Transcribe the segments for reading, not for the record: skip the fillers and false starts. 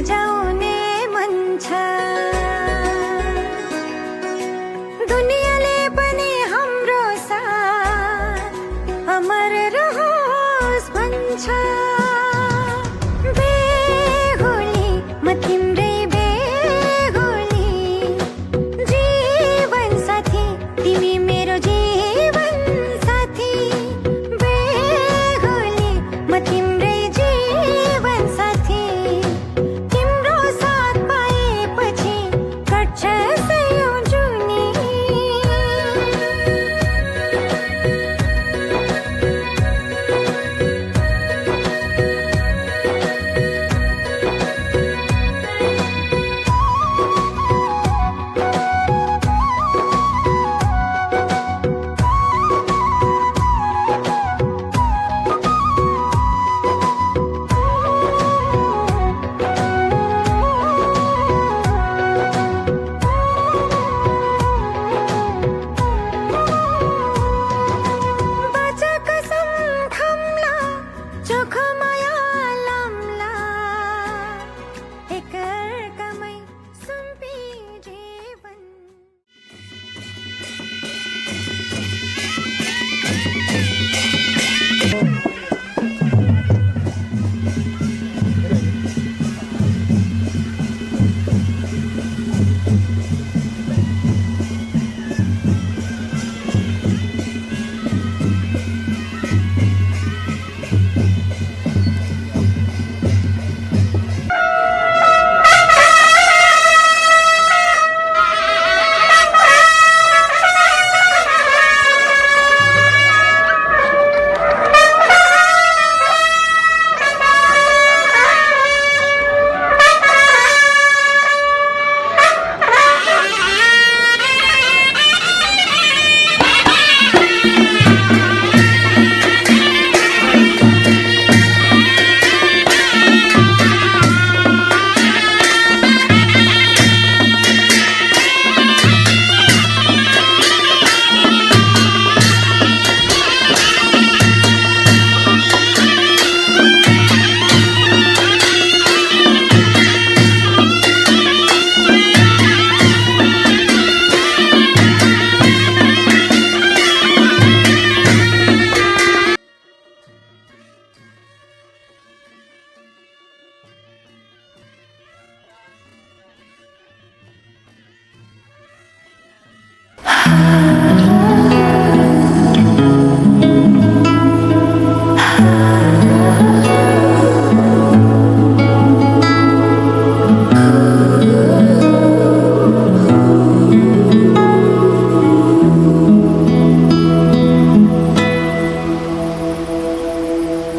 लैजाउने मन छ। दुनियाँले पनि हाम्रो साथ अमर रहोस् भन्छ। बेहुली म तिम्रै बेहुली, जीवन साथी तिमी मेरो जीवन साथी। बेहुली म तिम्रै जीवन साथी, तिम्रो साथ पाएपछि कट्छ सयौं जुनी। बाचा कसम खाम्ला, चोख माया लाम्ला, एकअर्कामै सुम्पी जीवन।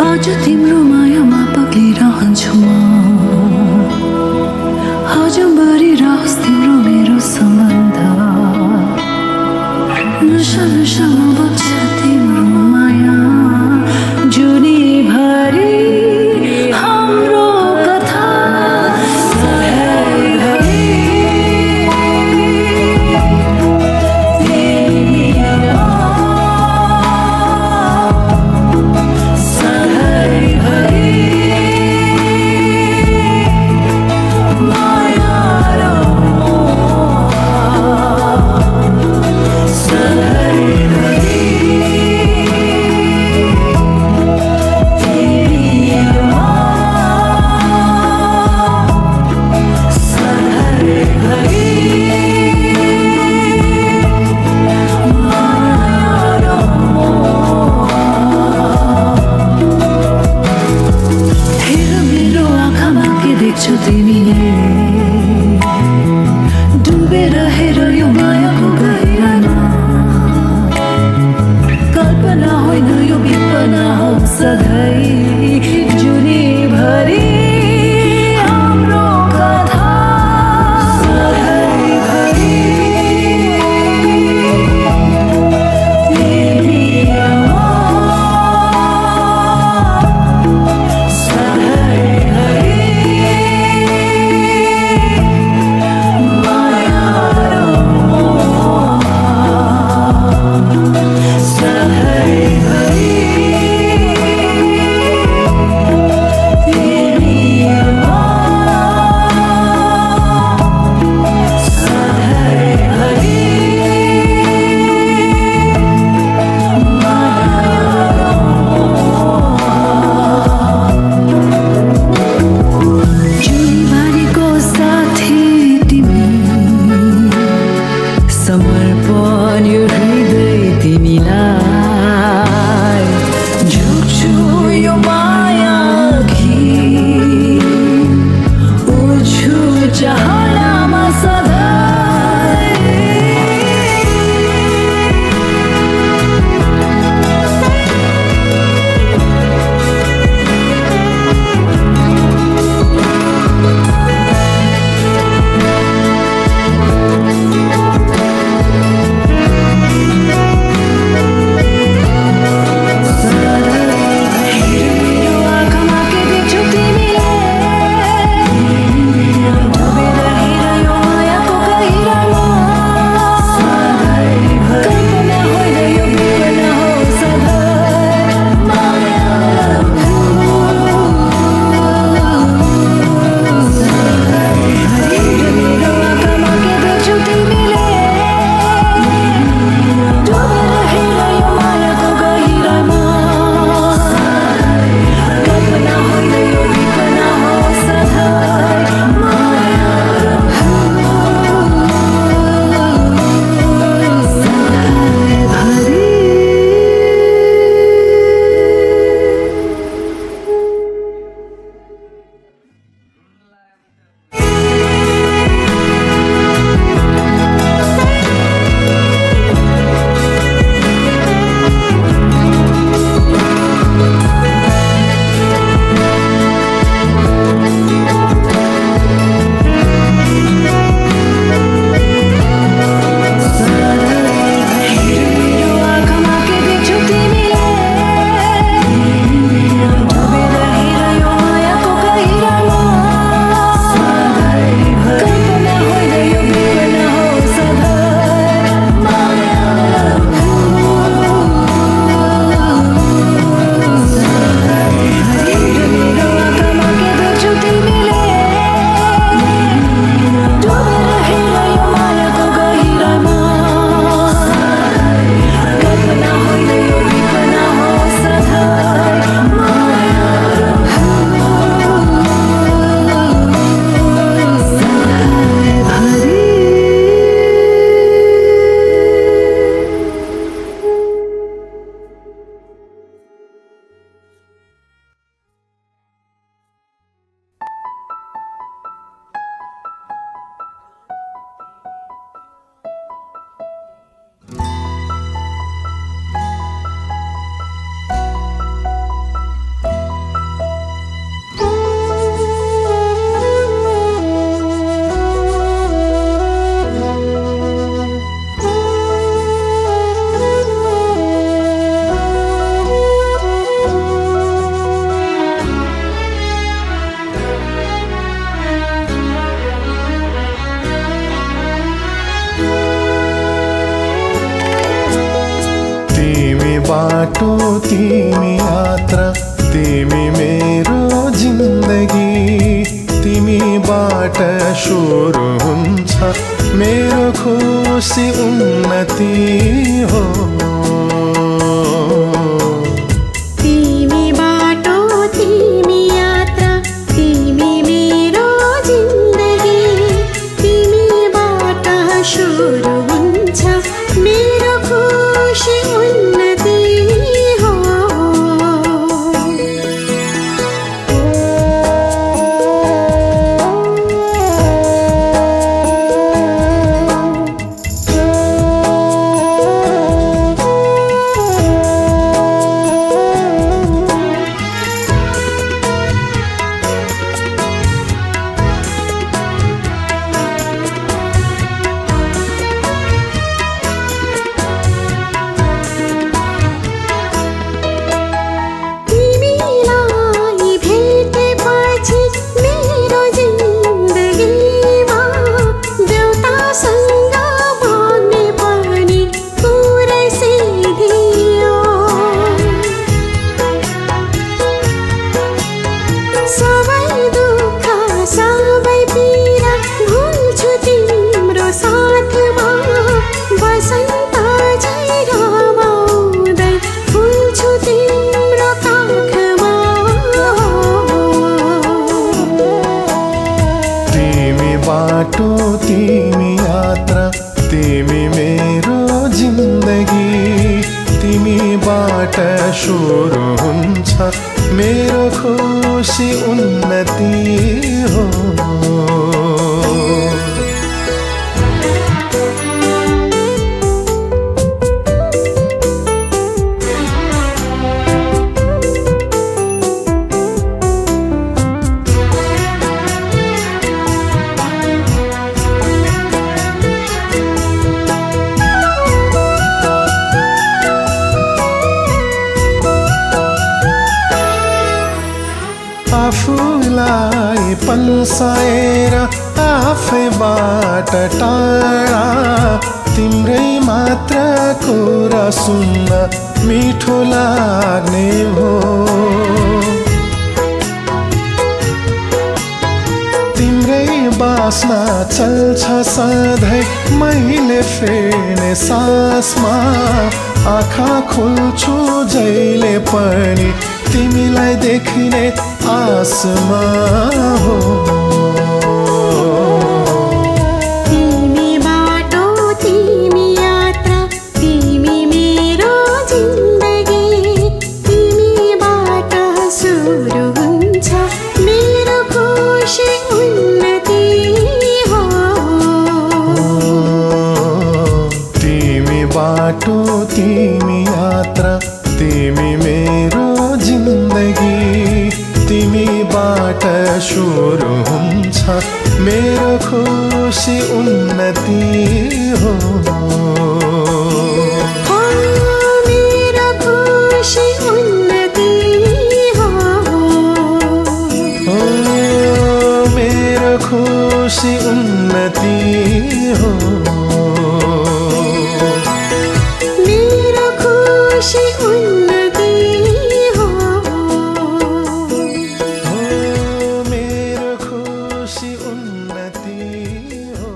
आज तिम्रो मायामा पग्लिरहन्छु म, आजभरि रहोस् तिम्रो मेरो सम्बन्ध। नशा नशामा बग्छ तिम्रो माया, जुनीभरि हाम्रो कथा। बाटो तिमी यात्रा तिमी मेरो जिन्दगी तिमीबाट सुरु हुन्छ मेरो खुसी उन्नति हो तिमी बाटो तिमी यात्रा तिमी मेरो जिन्दगी तिमीबाट सुरु हुन्छ मेरो खुसी उन्नति हो बाटो तिमी यात्रा तिमी मेरो जिन्दगी तिमीबाट सुरु हुन्छ मेरो खुसी उन्नति हो आफूलाई पल्साएर आफैबाट टाढा तिम्रै मात्र कुरा सुन्न मिठो लाग्ने हो तिम्रै बासमा चल्छ सधैँ मैले फेर्ने सासमा आँखा खोल्छु जहिले पनि तिमीलाई देखिने आसमा हो तिमी बाटो तिमी यात्रा तिमी मेरो जिन्दगी तिमीबाट सुरु हुन्छ मेरो खुसी उन्नति हो तिमी बाटो तिमी यात्रा तिमी मेरो जिन्दगी तिमीबाट सुरु हुन्छ मेरो खुसी उन्नति हो मेरो खुसी उन्नति हो मेरो खुसी उन्नति हो मेरो खुसी उन्नति हो मेरो खुसी उन्नति हो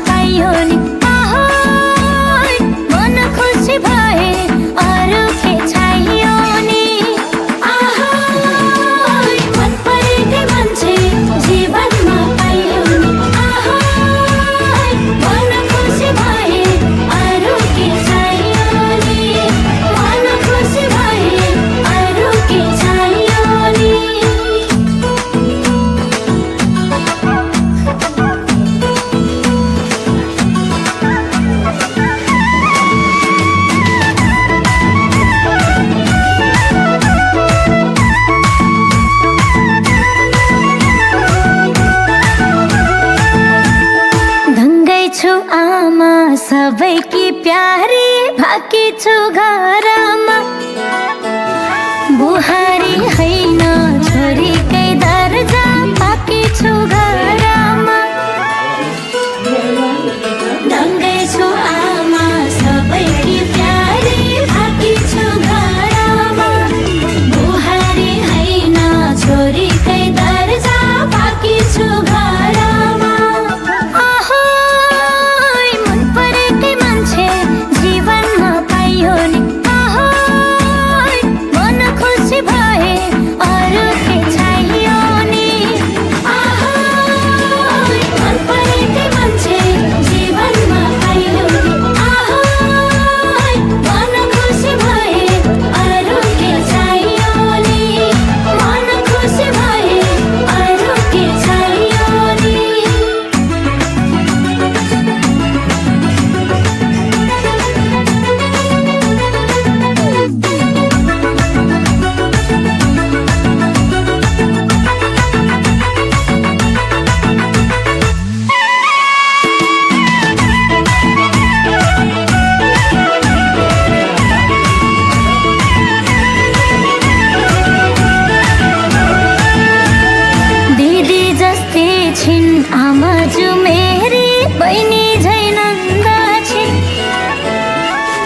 पाइयो नि मन खुसी भए अरू के चाहियो नि मन परेकै मान्छे जीवनमा पाइयो नि मन खुसी भए अरू के चाहियो नि मन खुसी भए अरू के चाहियो नि आमा सबैकी प्यारी भाकी छु घरमा बुहारी हैन छोरीकै दर्जा पाकी छु घर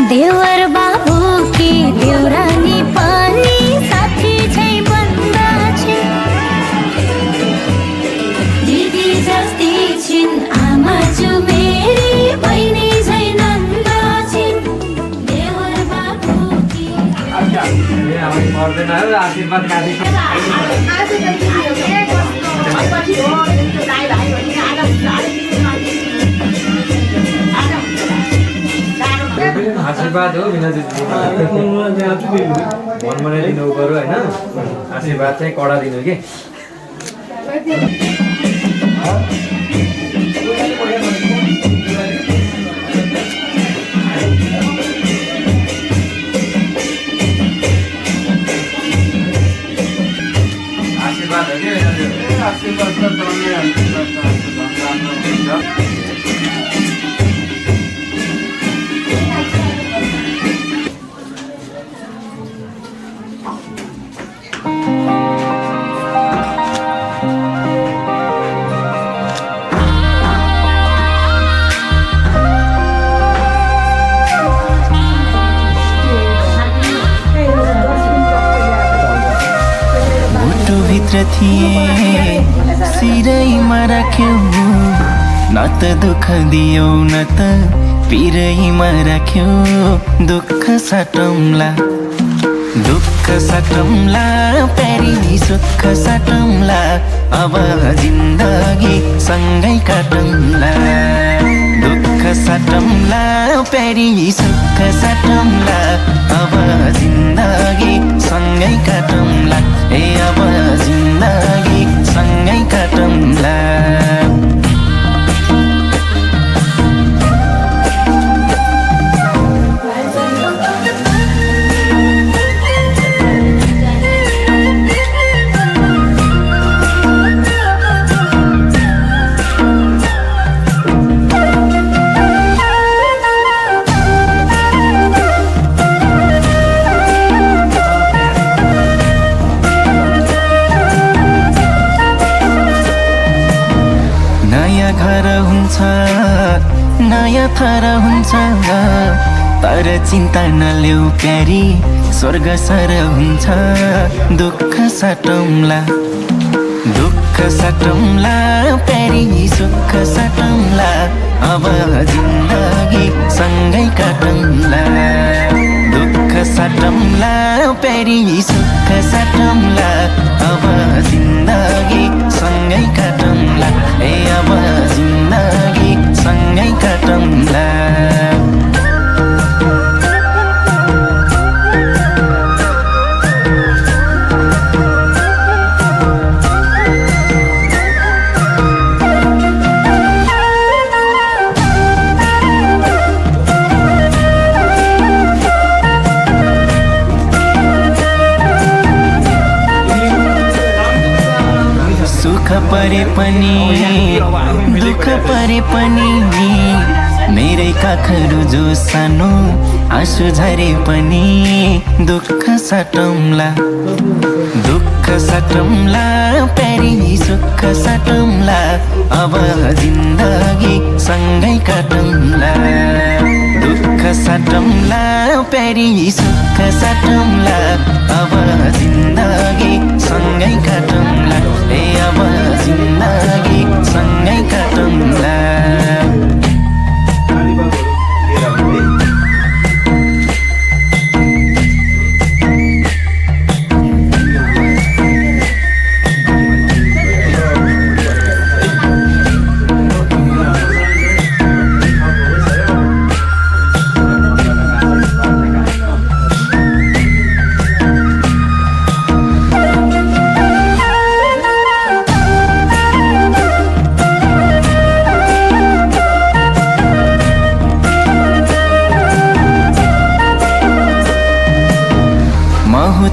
देवर बाबू की देउरानी पनि साथी छै बन्दा छिन् दिदी जस्ती छिन् आमा चुमेरी बहिनी झै नन्दा छिन् देवर बाबू की आशीर्वाद हो बिना मनमनै दिनु पर्यो होइन आशीर्वाद चाहिँ कडा दिनु के आशीर्वाद हो के आशीर्वाद त भित्र थिए सिरैमा राख्यौ न त दुःख दियौ न त पिरैमा राख्यौ दुःख साटौँला प्यारी सुख साटौँला अब जिन्दगी सँगै काटौँला दुःख साटौँला प्यारी सुख साटौँला अब जिन्दगी सँगै काटौँला ए अब जिन्दगी सँगै काटौँला नयाँ थर हुन्छ तर चिन्ता नलेऊ प्यारी स्वर्ग सर हुन्छ दुःख साटौँला प्यारी सुख साटौँला अब जिन्दगी सँगै काटौँला दुःख साटौँला प्यारी सुख साटौँला अब जिन्दगी सँगै काटौँला ए अब जिन्दगी सँगै काटौँला सुख परे पनि दुःख परे पनि मेरै काखहरू जो सानो आँसु झरे पनि दुःख साटौँला प्यारी सुख साटौँला अब जिन्दगी सँगै काटौँला दुःख साटौँला प्यारी सुख साटौँला अब जिन्दगी सँगै काटौँला ए अब जिन्दगी सँगै काटौँला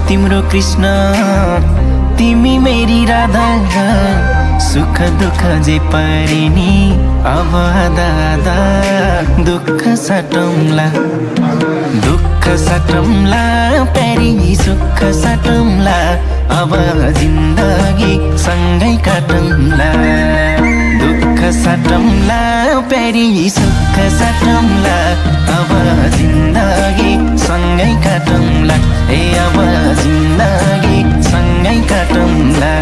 तिम्रो कृष्ण तिमी मेरी राधा सुख दुःख जे परे नि अब आधा आधा दुःख साटौँला प्यारी सुख साटौँला अब जिन्दगी सँगै काटौँला दुःख साटौँला प्यारी सुख साटौँला अब जिन्दगी साटौँला ए अब जिन्दगी सँगै काटौँला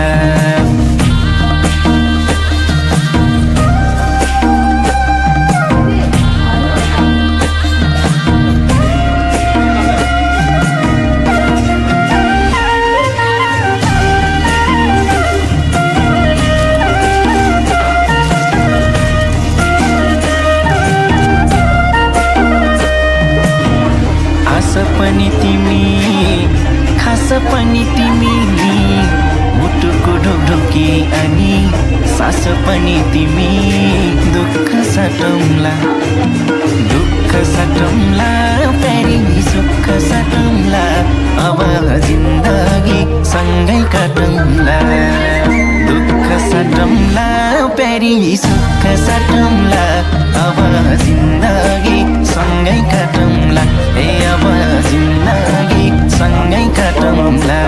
पनि तिमी खास पनि तिमी मुटुको ढोकढोकी अनि सास पनि तिमी दुःख साटौँला प्यारी सुख साटौँला अब जिन्दगी सँगै काटौँला दुःख साटौँला प्यारी सुख साटौँला अब जिन्दगी सँगै काटौँला ए अब जिन्दगी सँगै काटौँला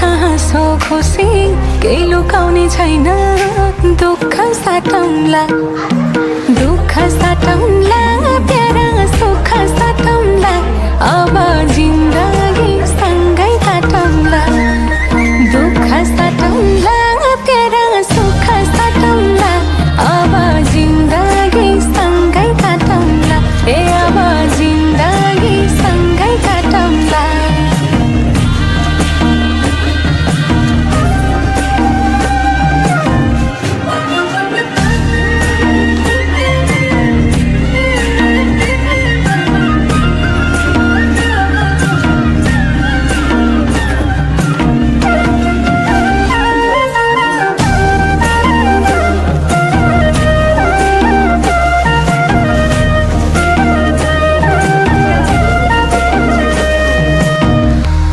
हाँसो खुसी केही लुकाउने छैन दुःख साटौँला प्यारा सुख साटौँला अब जिन्दगी सँगै काटौँला दुःख साटौँला प्यारा सुख साटौँला अब जिन्दगी सँगै काटौँला ए अब जिन्दगी सँगै काटौँला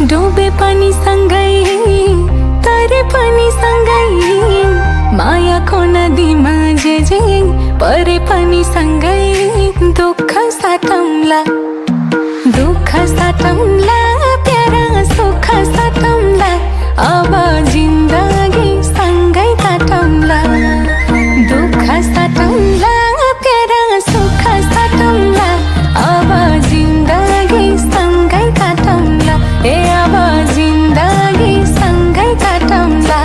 डुबे पनि सँगै तरे पनि सँगै मायाको नदीमा जे परे पनि सँगै दुःख साटौँला प्यारा सुख साटौँला अब जिन्दगी सँगै काटौँला दुःख साटौँला प्यारा सुख साटौँला अब जिन्दगी सँगै काटौँला ए अब जिन्दगी सँगै काटौँला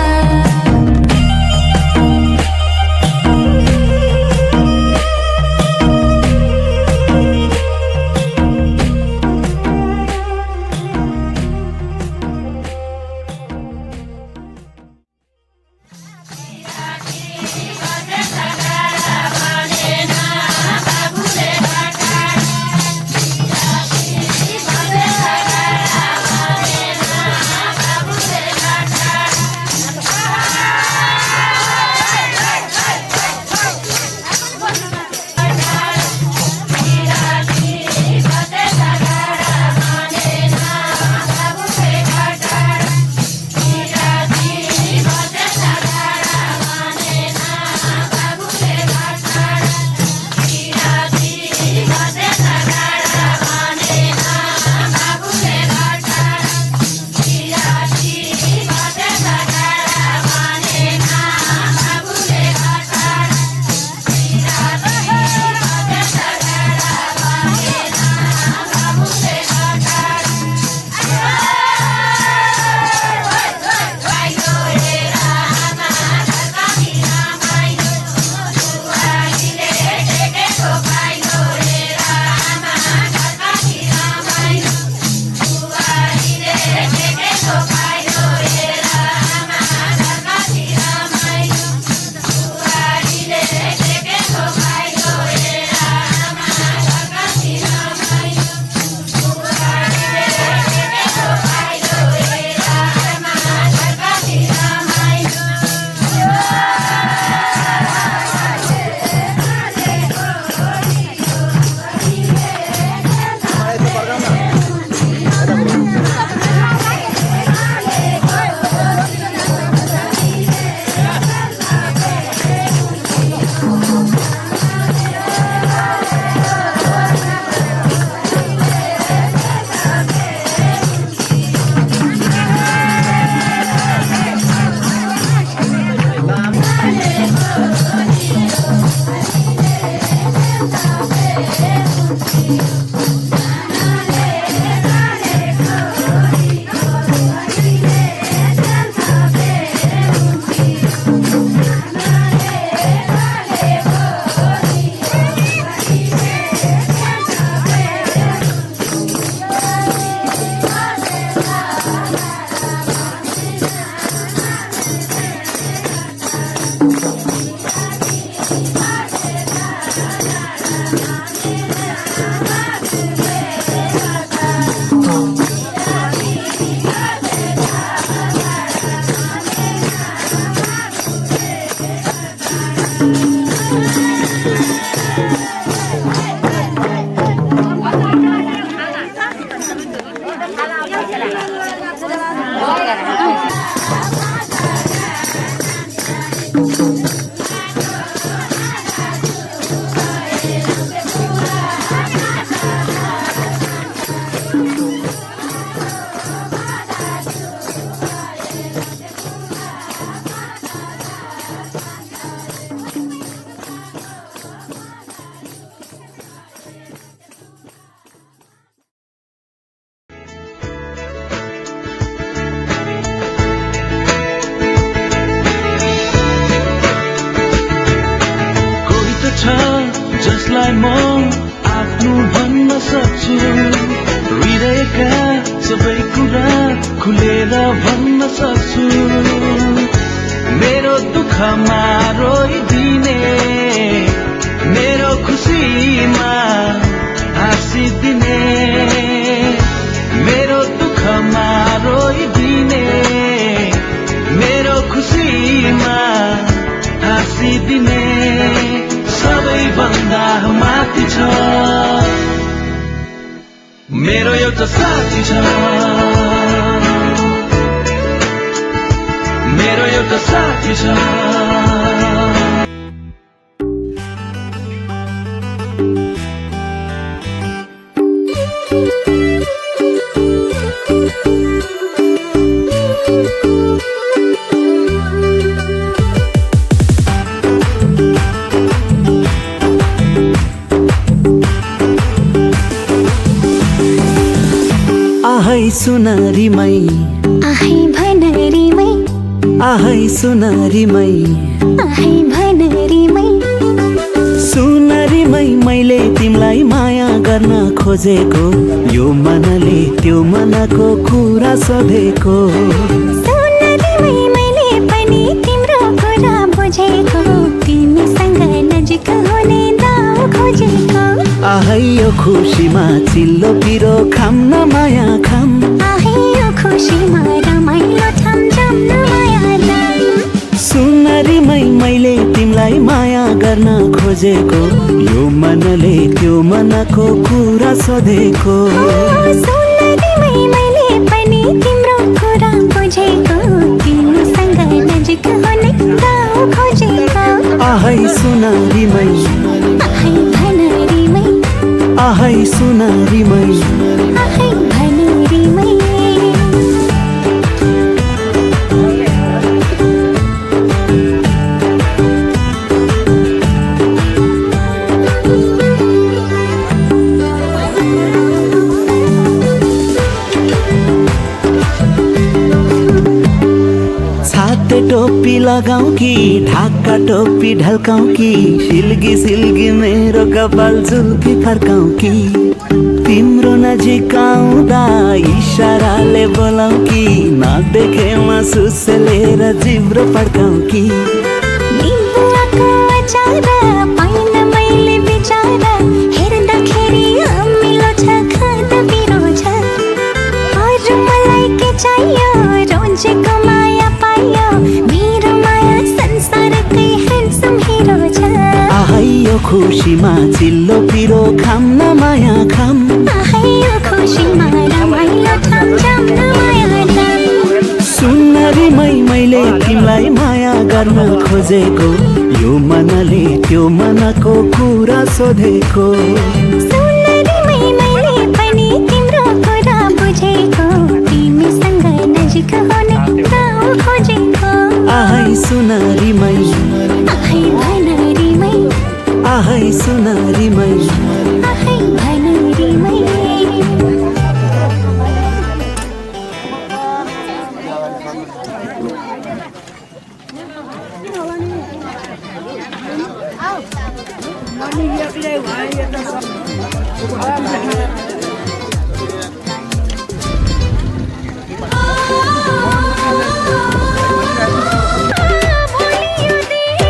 जसलाई म आफ्नो भन्न सक्छु हृदयका सबै कुरा खुलेर भन्न सक्छु मेरो दुःखमा रोइदिने मेरो खुसीमा हाँसिदिने मेरो दुःखमा रोइदिने मेरो खुसीमा हाँसिदिने सबैभन्दा माथि छ मेरो एउटा साथी छ मेरो एउटा साथी छ सुनारीमै आहै भनरीमै आहै सुनारीमै आहै भनरीमै सुनारीमै मैले तिमीलाई माया गर्न खोजेको यो मनले त्यो मनको कुरा सोधेको सुनारीमै मैले पनि तिम्रो कुरा बुझेको तिमीसँग नजिक हुने दाउ खोजेको आहै यो खुसीमा चिल्लो पिरो खाम न माया खाम आहै यो खुसीमा रमाइलो ठाम जाम न माया सुनारीमै मैले तिमीलाई माया गर्न खोजेको यो मनले त्यो मनको कुरा सोधेको सुनारीमै मैले पनि तिम्रो कुरा बुझेको तिमीसँग नजिक हुने दाउ खोजेको आहै सुनारीमै आहै भनरीमै आहै सुनारीमै आहै भनरीमै छाते टोपी लगाऊ कि ढाका टोपी ढल्काऊ कि सिल्गी सिल्गी मेरो कपाल जुल्फी फर्काऊ कि तिम्रो नजिक आउँदा इशाराले बोलाऊ कि नदेखेमा सुसलेर जिब्रो पड्काऊ कि निम्बुको अचार पाइन मैले विचार हेर्दाखेरि अमिलो छ खाँदा पिरो छ अरू मलाई के चाहियो रोजेको माया पायो मेरो माया संसारकै ह्यान्डसम हिरो छ आहै यो खुसीमा चिल्लो पिरो खाम न माया खाम आहै यो खुसीमा रमाइलो ठाम जाम न माया सुनारीमै मैले तिमीलाई माया गर्न खोजेको यो मनले त्यो मनको कुरा सोधेको सुनारीमै मैले पनि तिम्रो कुरा बुझेको तिमीसँग नजिक हुने दाउ खोजेको आहै सुनारीमै आहै भनरीमै आहै सुनारीमै आहै भनरीमै भोलि यो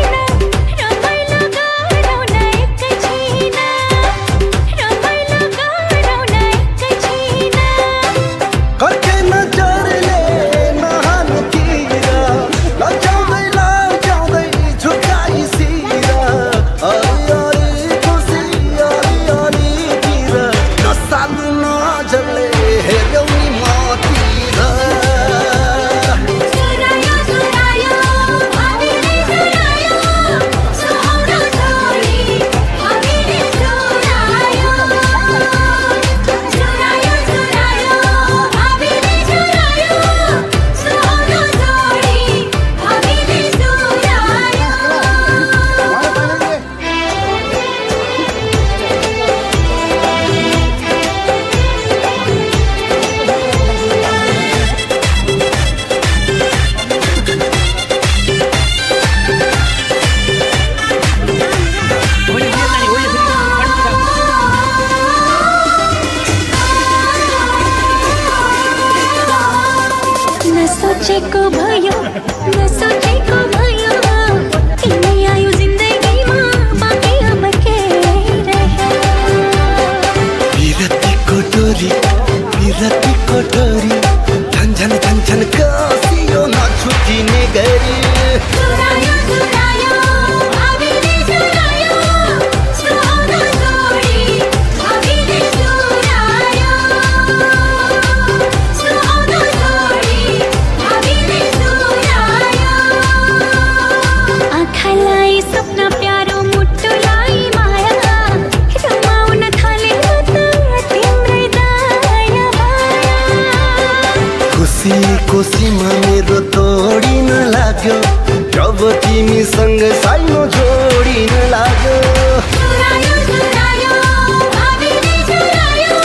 फेरि चुरायो चुरायो हामीले चुरायो सुहाउँदो जोडी हामीले चुरायो सुहाउँदो जोडी हामीले चुरायो आँखालाई सपना प्यारो मुटुलाई माया रमाउन थालेको त तिम्रै दया माया खुसीको सीमा मेरो तोडिन लाग्यो जब तिमीसँग साइनो जोडिन लाग्यो चुरायो चुरायो हामीले चुरायो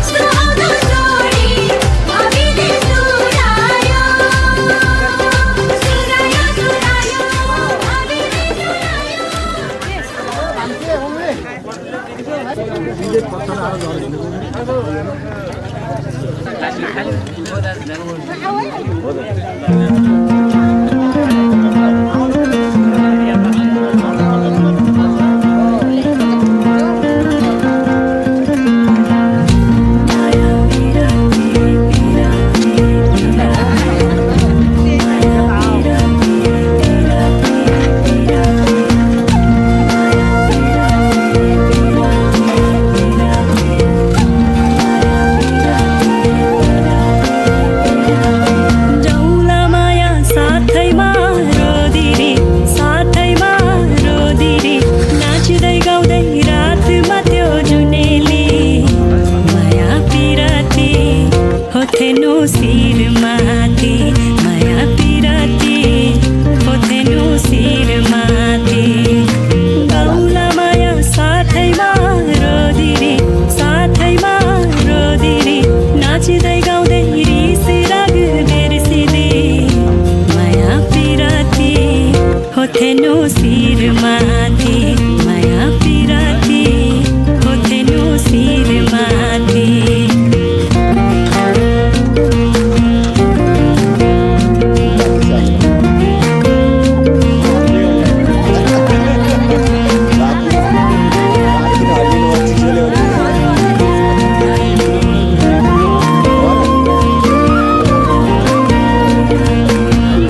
सुहाउँदो जोडी हामीले चुरायो चुरायो चुरायो हामीले जाउँला माया साथैमा रोदिरी साथैमा रोदिरी नाच्दै गाउँदै रातमा त्यो जुनेली माया पिराती होथेनु शिरमाथि माया पिराती होथेनु शिरमाथि गाउँला माया साथैमा रोदिरी साथैमा रोदिरी नाच्दै गाउँदै रिस राग बिर्सिदी माया पिराती होथेनु शिरमाथि माया पिराती होथेनु शिरमाथि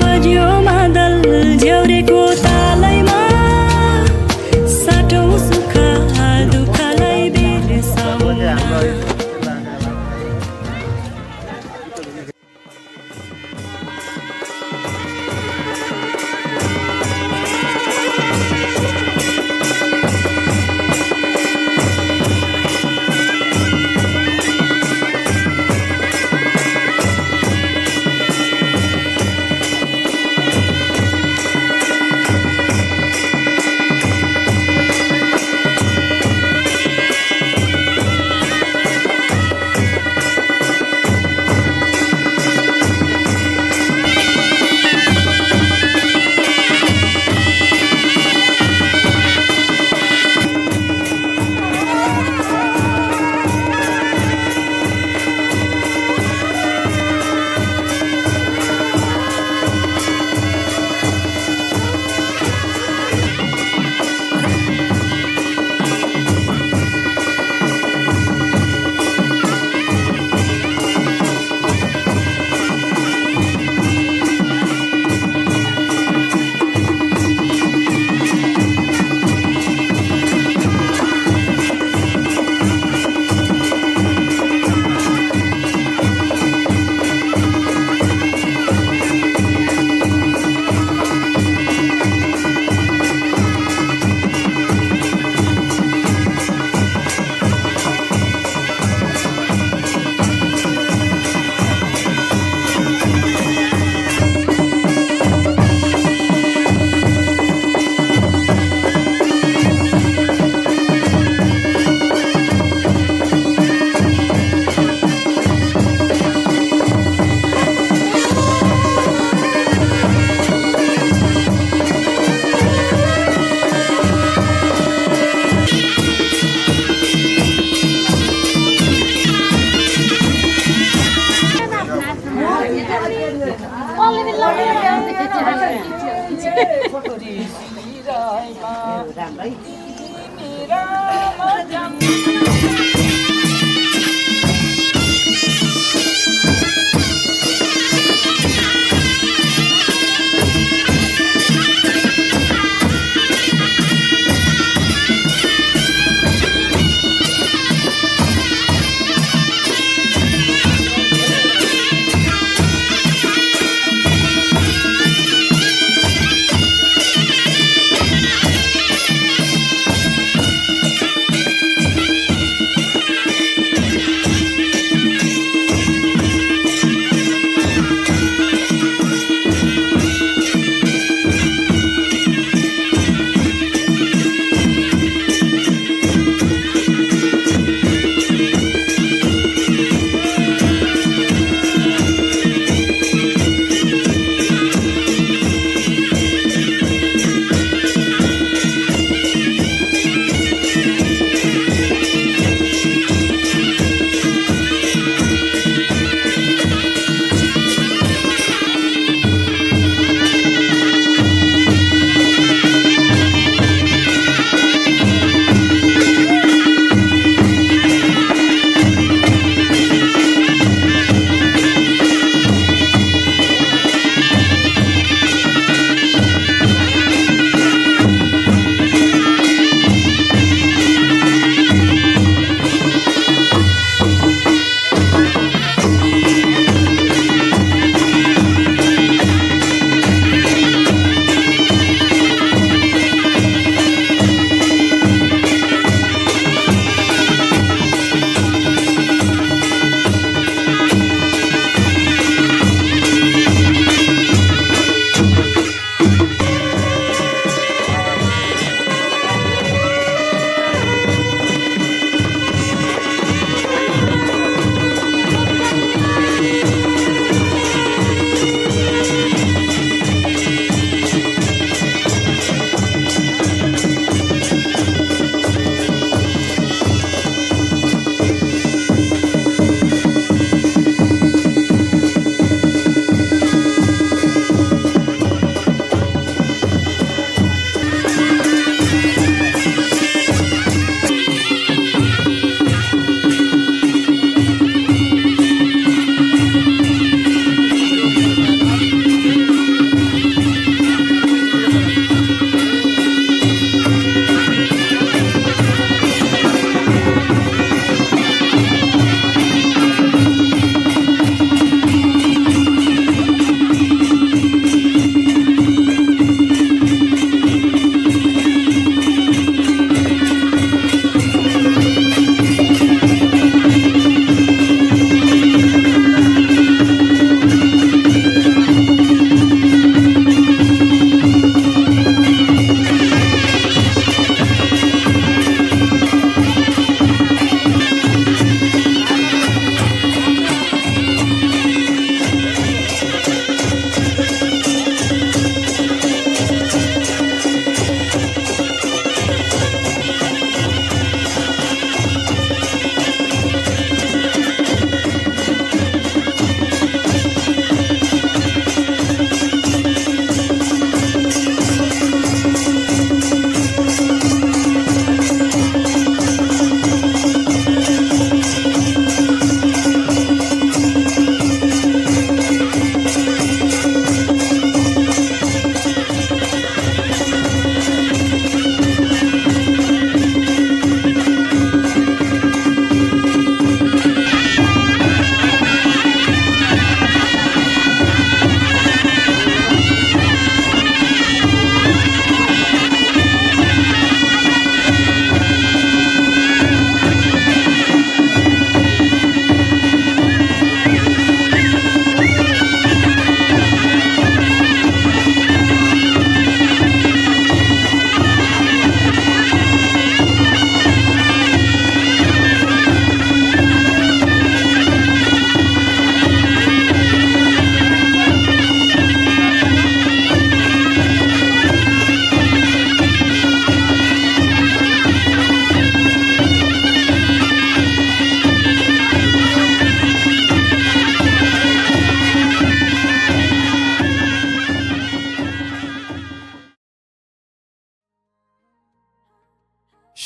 बज्यो मादल झ्याउरेको तालैमा साटौँ सुख दुःखलाई बिर्साउन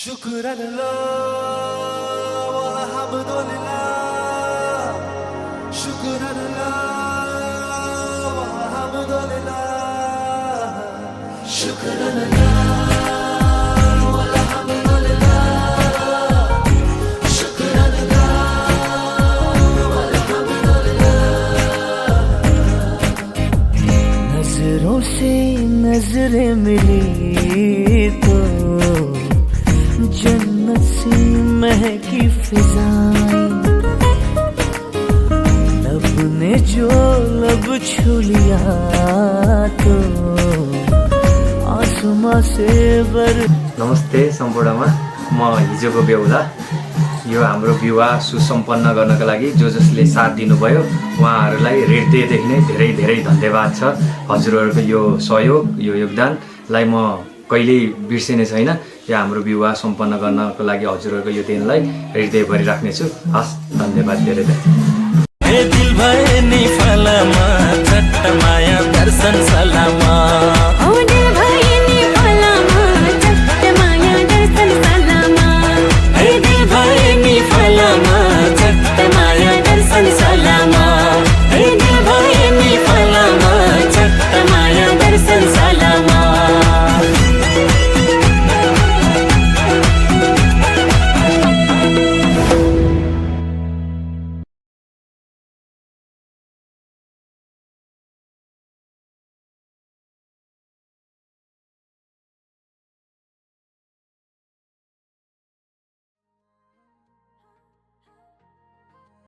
شكرا لله والحمد لله شكرا لله والحمد لله شكرا لله والحمد لله شكرا لله والحمد لله नजरों से नजरें मिली तो जन्नत सी महकी फिजाएं लब ने जो लब छू लिया तो आसमां से बर नमस्ते सम्पूर्णमा म हिजोको बेहुला यो हाम्रो विवाह सुसम्पन्न गर्नका लागि जो जसले साथ दिनुभयो उहाँहरूलाई हृदयदेखि नै धेरै धेरै धन्यवाद छ। हजुरहरूको यो सहयोग यो योगदानलाई म कहिल्यै बिर्सिने छैन। यो हाम्रो विवाह सम्पन्न गर्नको लागि हजुरहरूको यो दिनलाई हृदयभरि राख्नेछु। हस्, धन्यवाद धेरै धेरै। दिल भए नि फलमा छट्ट माया दर्शन सलामा